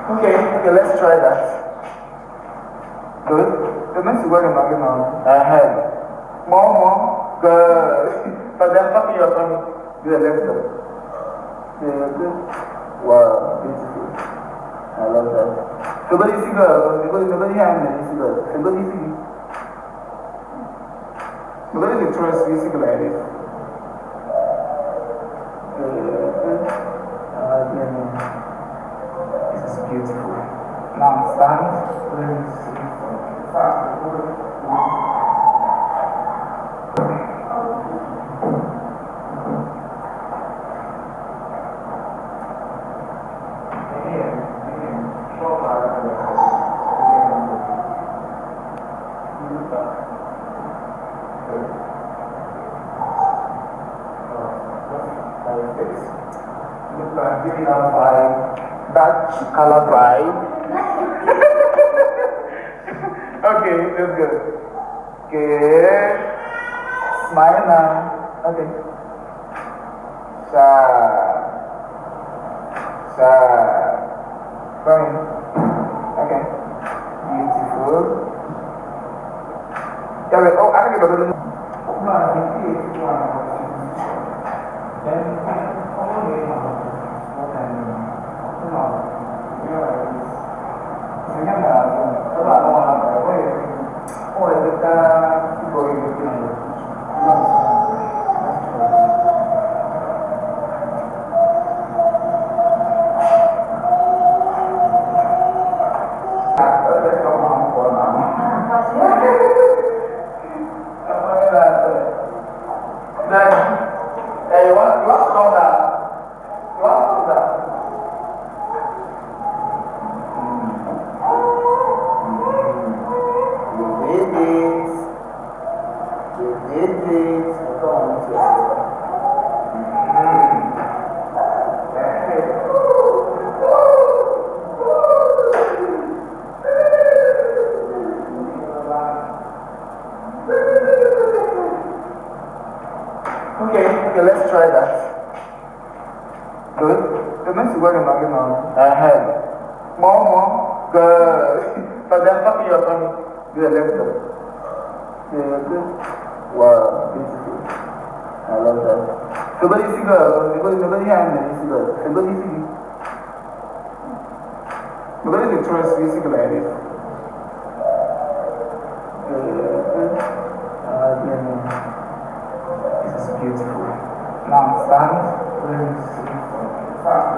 Okay, let's try that. Good. The next word I'm talking about, head. More. Good. But then talking your tummy. Good, let's go. Good. Wow, beautiful. I love that. Somebody see girl. Nobody hand me see girl. Somebody see. Nobody the trust you see like this. Good. This is beautiful. Now stand. Let me see. Fast. Giving out vibe, that color vibe. Okay, that's good. Good. Smile now. Okay. Fine. Okay. Beautiful. Yeah, wait. Oh, I think about it. Okay, let's try that. Good. The next word I'm talking about, head. More. Good. But then talking your tummy. Good, let's go. Good. Wow, beautiful. I love that. Somebody see girl. Nobody hand me see girl. Somebody see. Nobody the trust you see like this. Good. This is beautiful. Now stand. Let me see. Fast.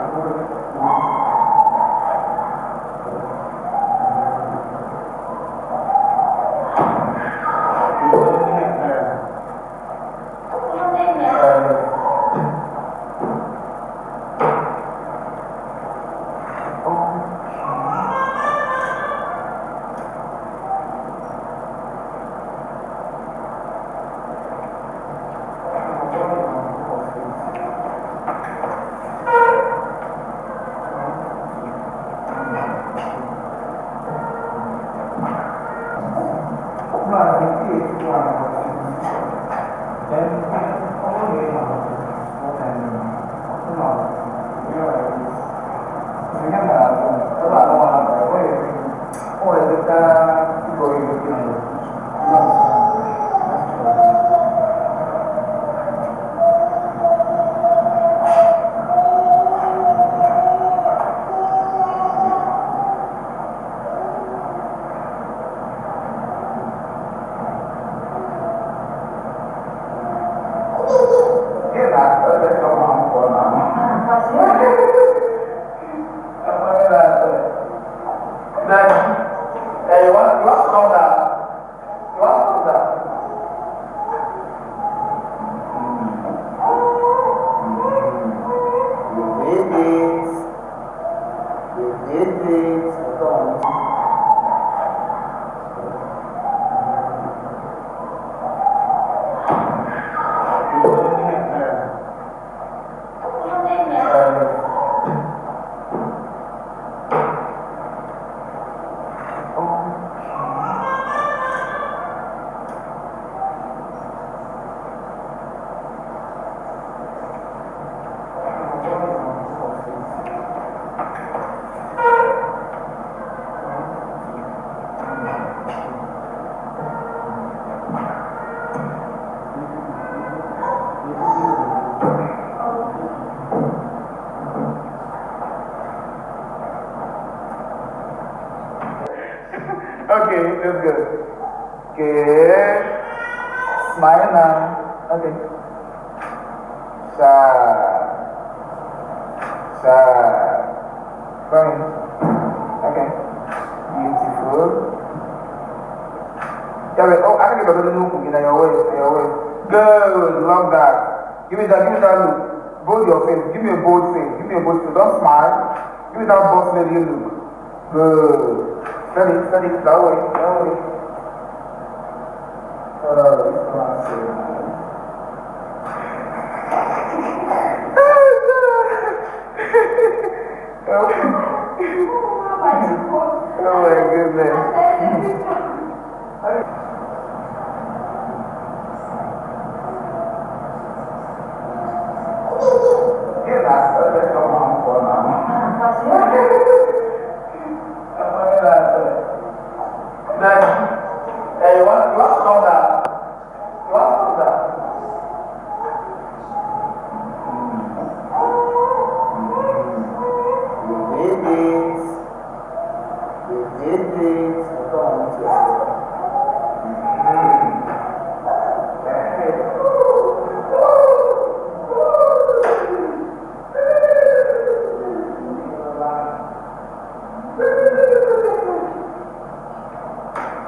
Okay, that's good. Okay. Smile now. Okay. Sad. Sad. Fine. Okay. Beautiful. Yeah, wait. Oh, I think you're going to look in your way. Good. Love that. Give me that look. Bold your face. Give me a bold face. Don't smile. Give me that boss lady look. Good. Steady. That way. It's not so nice. Oh my goodness. Get that. Let's come on for now. Then, hey, you want to know that? You did this. Go on to your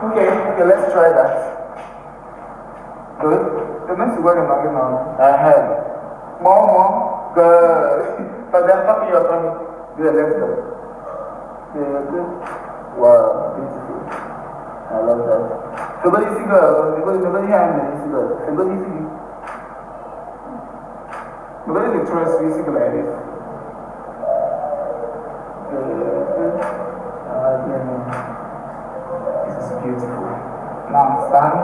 Okay, let's try that. Good. The next word I'm talking about, head. More. Good. But then talking your tummy. Good, let's go. Good. Wow, beautiful. I love that. Somebody see girl. Nobody here see girl. Somebody see. Nobody lecturers see girl like this. Good. This is beautiful. Now stand.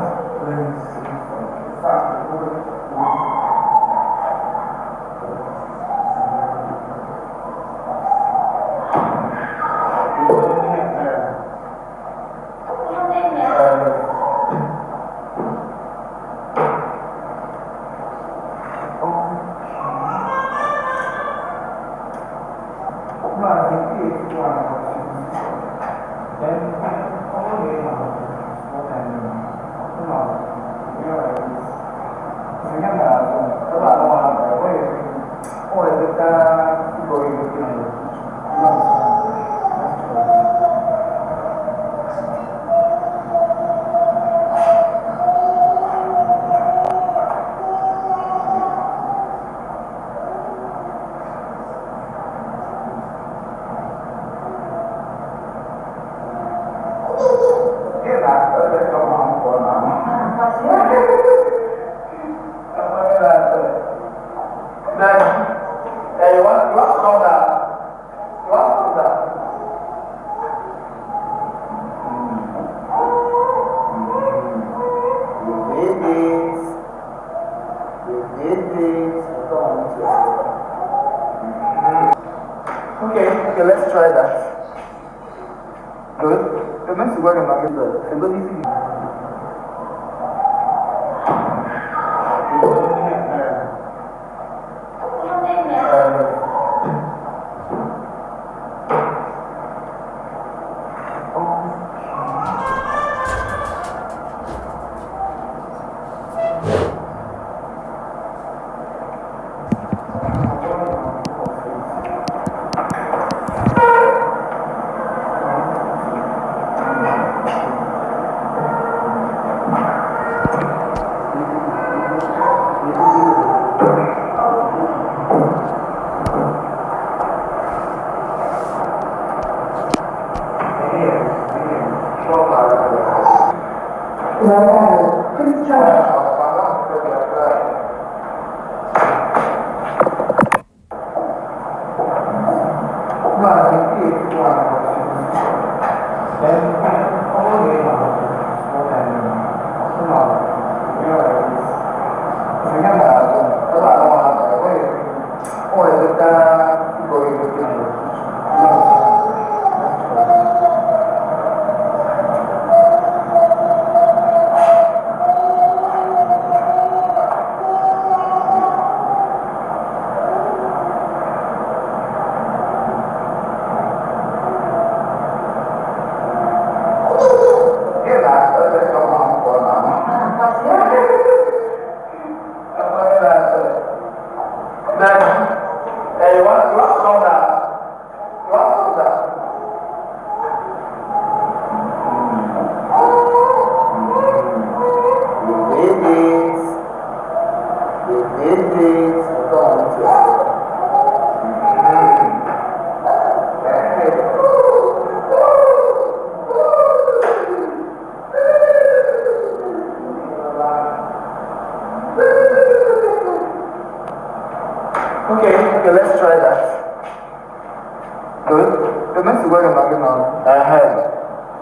Okay, let's try that. Good. The next word I'm talking about, somebody see.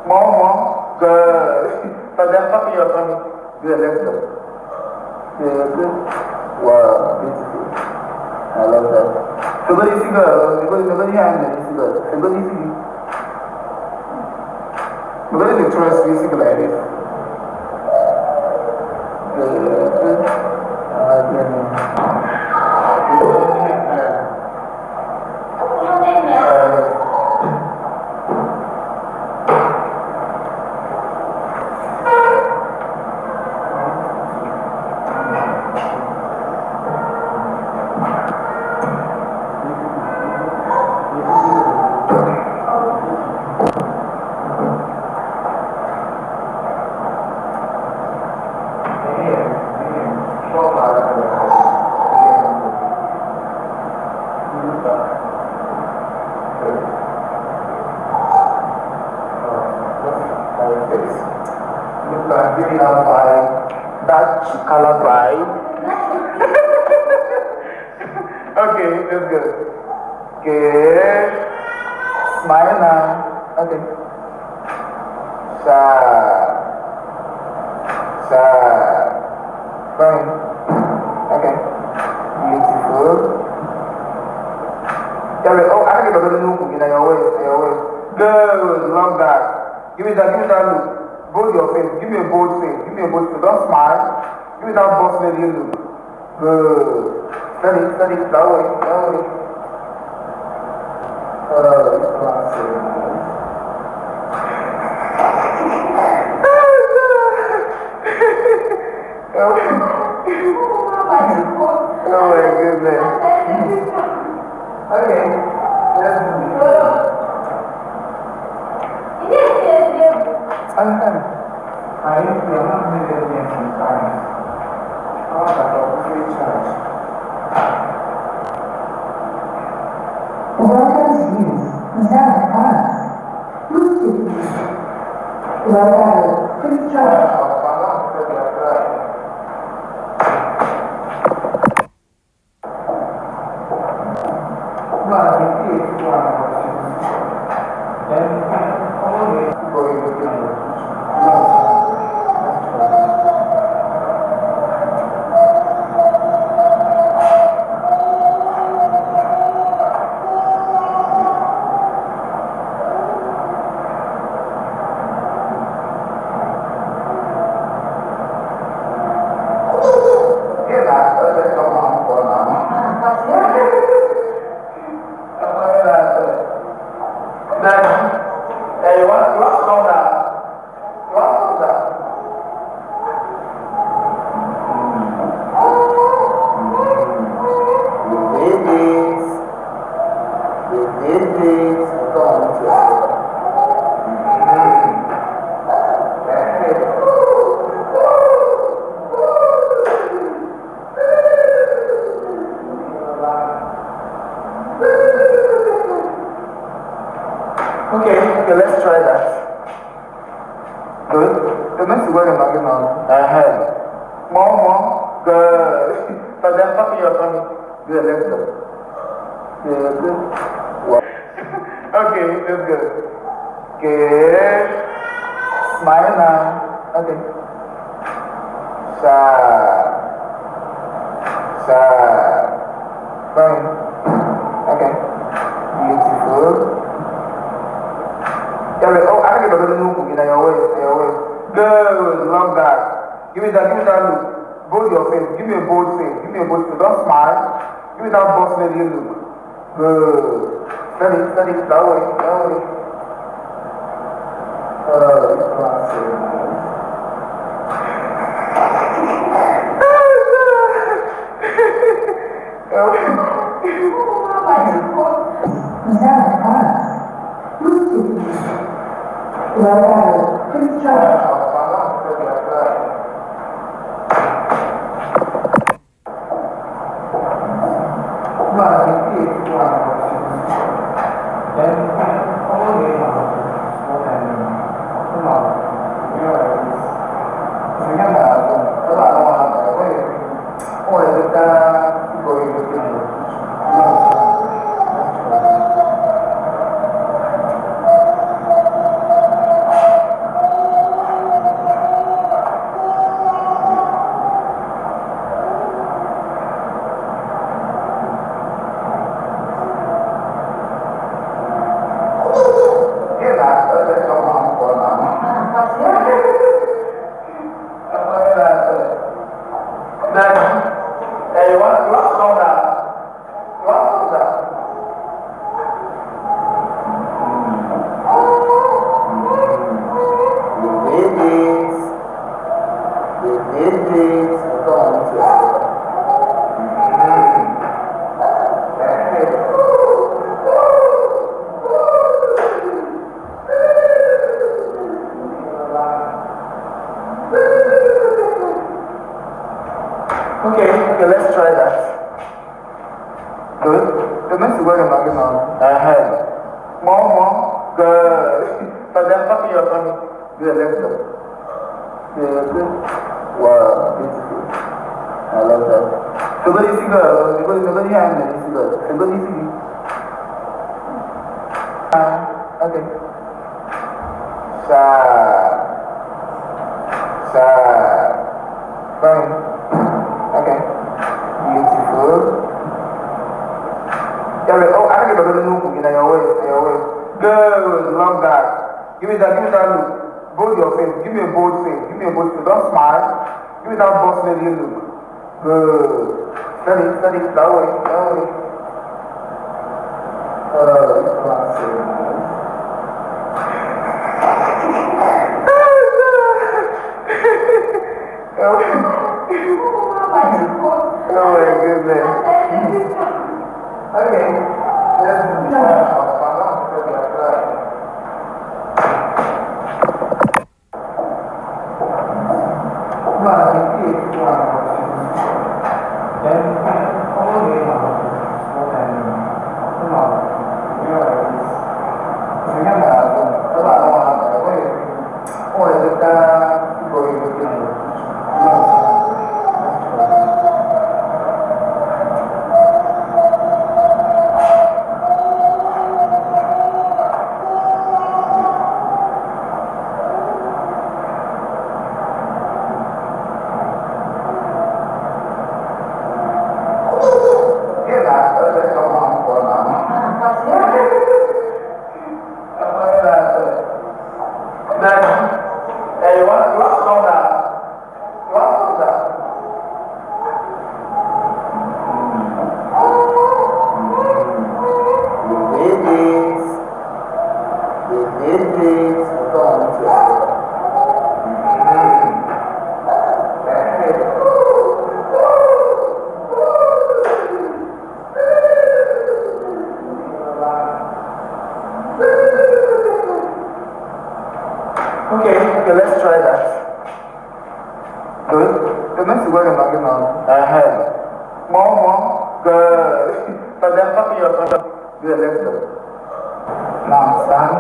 Mom, good. But then talking your tummy. Good, let's go. Good. Wow, beautiful. I love that. Somebody see girl. Nobody hand me see girl. Somebody see. Nobody the trust music like this. Good. Giving out by that color by. Okay, that's good. Good. Smile now. Okay. Fine. Okay. Beautiful. Oh, I think you're going to look in your way. Good. Love that. Give me that look. Bold your face. Give me a bold face. Don't smile. Give me that boss lady look. Good. Study. That way. Oh my goodness. Okay. I not made any time. Welcome's views is not a class. Welcome, please try. Okay, let's try that. Good. The next word I'm knocking on. Mom, good. But then talking your tummy. Good, let's go. Good. Wow. Okay, that's good. Good. Smile now. Okay. Fine. Okay. Beautiful. Oh, I think you're going to look in your way. Good. Love that. Give me that look. Bold your face. Give me a bold face. Don't smile. Give me that boss lady look. Good. Study. That way. Welcome, please try. okay, let's try that. Good. The next word I'm knocking on. Mom. Good. But then fucking your tummy. Good, let's go. Good. Wow, beautiful. I love that. Somebody see good. Somebody hand me. See good. Somebody see. Okay. Fine. Okay. Beautiful. Yeah, wait. Oh, I can get a little look in your way. Good. Love that. Give me that look. Bold your face. Give me a bold face. Don't smile. Give me that boss lady look. Good. Study. That way. Oh my goodness. Okay. Okay, let's try that. Good. The next word I'm knocking on. Mom. Good. But then fucking your tongue. Good, let's go. Now stand.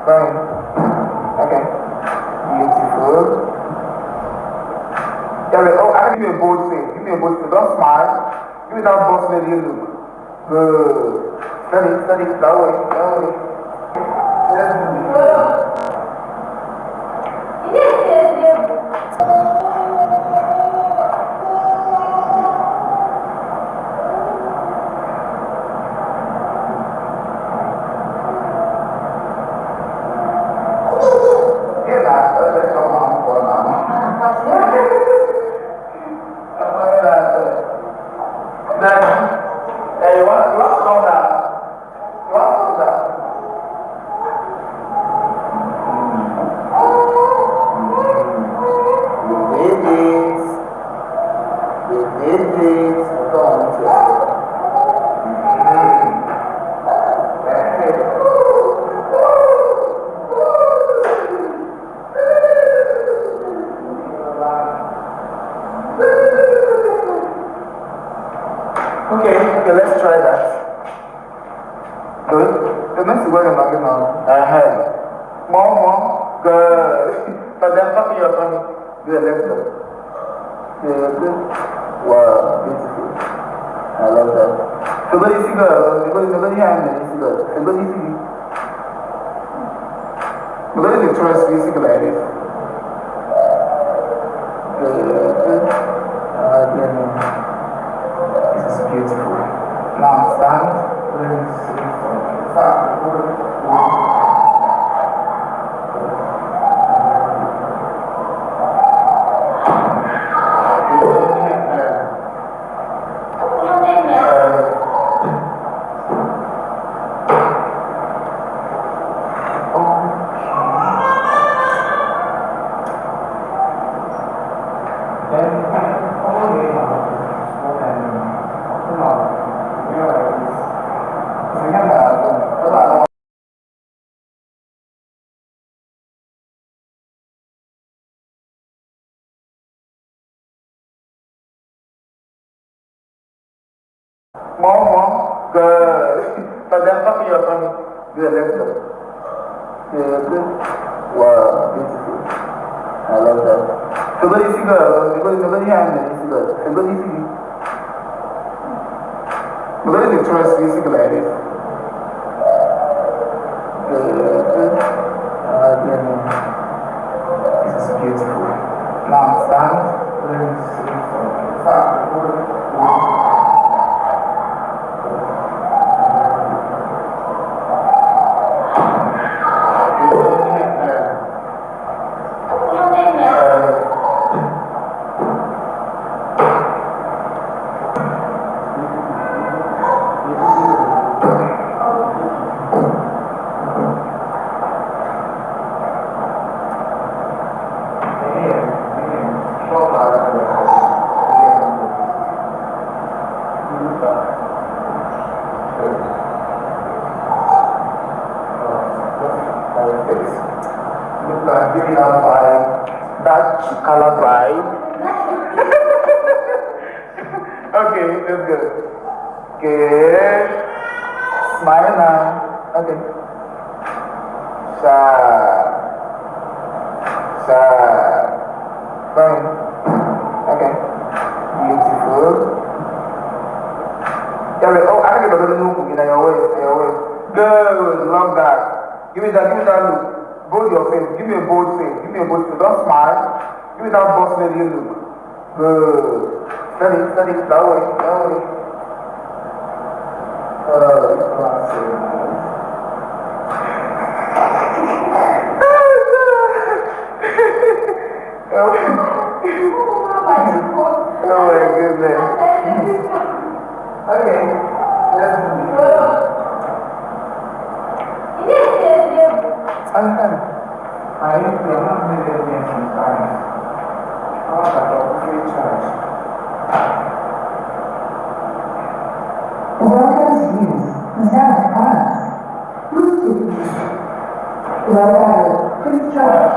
Fine. Okay. Beautiful. Yeah, wait. Oh, I can give you a bold face. Don't smile. Give me that boss lady look. Good. Study. That way. Okay, let's try that. Good. The next word I'm knocking on. Mom. Good. But then fucking your tummy. Good, let's go. Good. Wow, beautiful. I love that. Somebody see good. Somebody hand me. See good. Somebody see. Somebody the trust you see like this. Good. This is beautiful. Now stand. Mom, good. But then talk to your tummy. Good, let's go. Good. Wow, beautiful. I love that. Nobody see girl. Nobody hand me see girl. Nobody see. Nobody the trust you see like this. Good. This is beautiful. Now stand. Let me see. Giving out vibe, that color vibe. Okay, that's good. Good. Smile now. Okay. Sharp. Sharp. Fine. Okay. Beautiful. Yeah, wait. Oh, I can get a little look in your way. Good. Love that. Give me that look. Bold your face. Give me a bold face. Don't smile. Give me that boss lady look. Good. Steady. That way. Oh my goodness. Okay. I am not million sometimes. How about free charge? Welcome's use is not a cost. Welcome, free charge.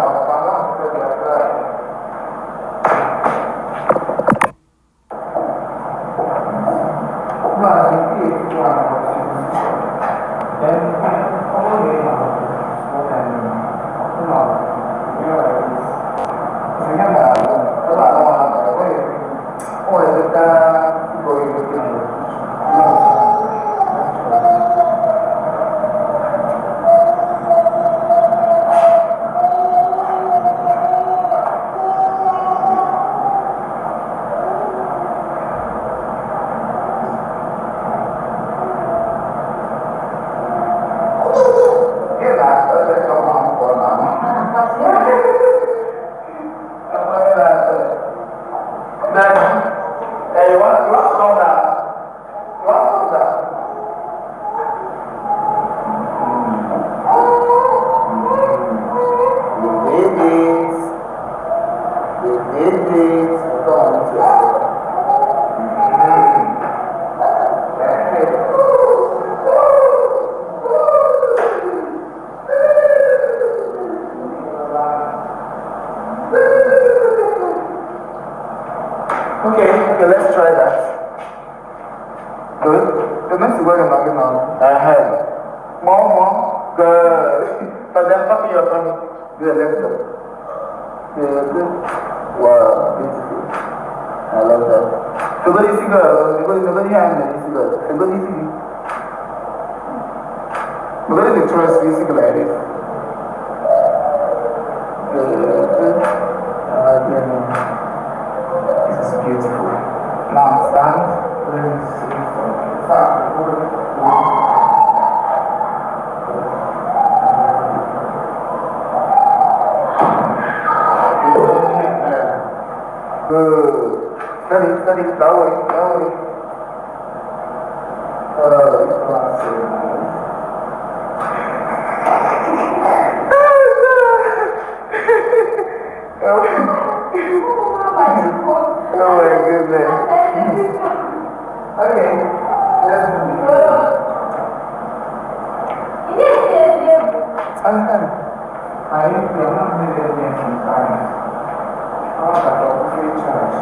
Okay, let's try that. Good. The next word I'm talking about, Mom, good. But then talk to your tummy. Good, let's go. Good. Wow, beautiful. I love that. Nobody see girl. Nobody hand me see girl. Nobody see. Nobody the trust you see like this. Good. This is beautiful. Now stand. Let me see. Good. Steady. That way. Oh my goodness. Okay. I am not million sometimes. How about free charge?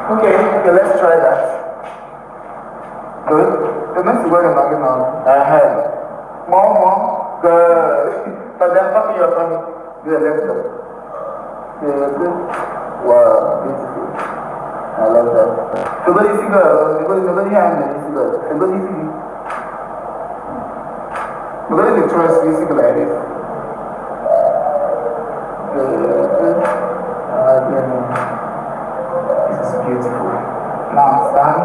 Okay, let's try that. Good. The next word I'm talking about, head. More. Good. But then fucking your tummy. Good, let's go. Good. Wow, beautiful. I love that. Somebody see girl. Nobody hand me. See girl. Somebody see. Nobody the trust me. See girl like this. Good. This is beautiful. Now stand.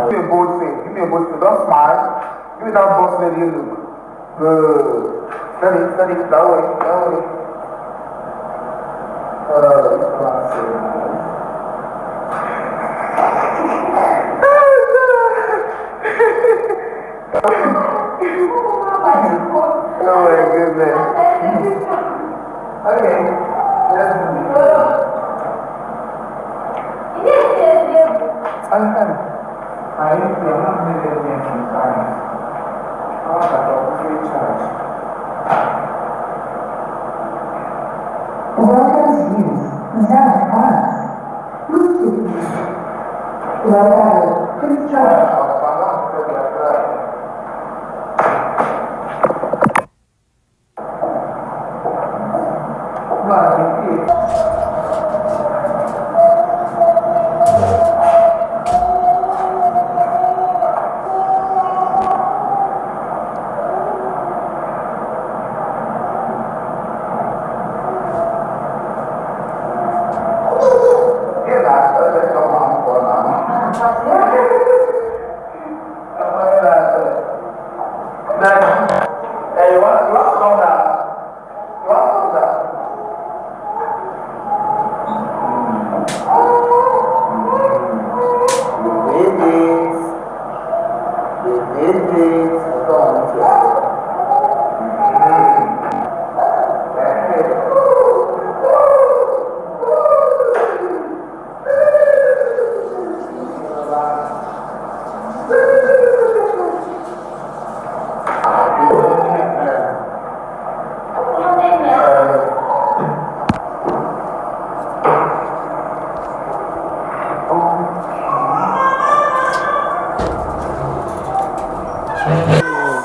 Give me a bold face. Give me a bold face. Don't smile. Give me that boss lady look. Good. Steady. That way. Oh my goodness. Okay. I am not making any time. How about free charge? Welcome to use Zara products. Bluetooth. Welcome to charge.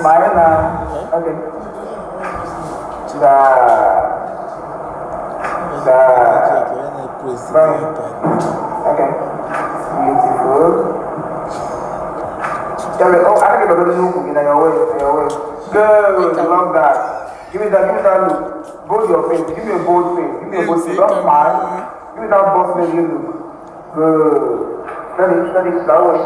Smile now. Okay. Okay. Beautiful. I think you're going to look in your way. Good. Love that. Give me that look. Bold your face. Give me a bold face. Don't smile. Give me that boss lady look. Good. Steady. That way.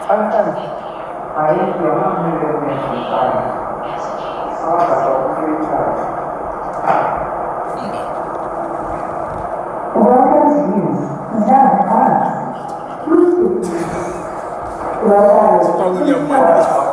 Understand? I am not really sorry. Welcome to use Zara Products. Welcome to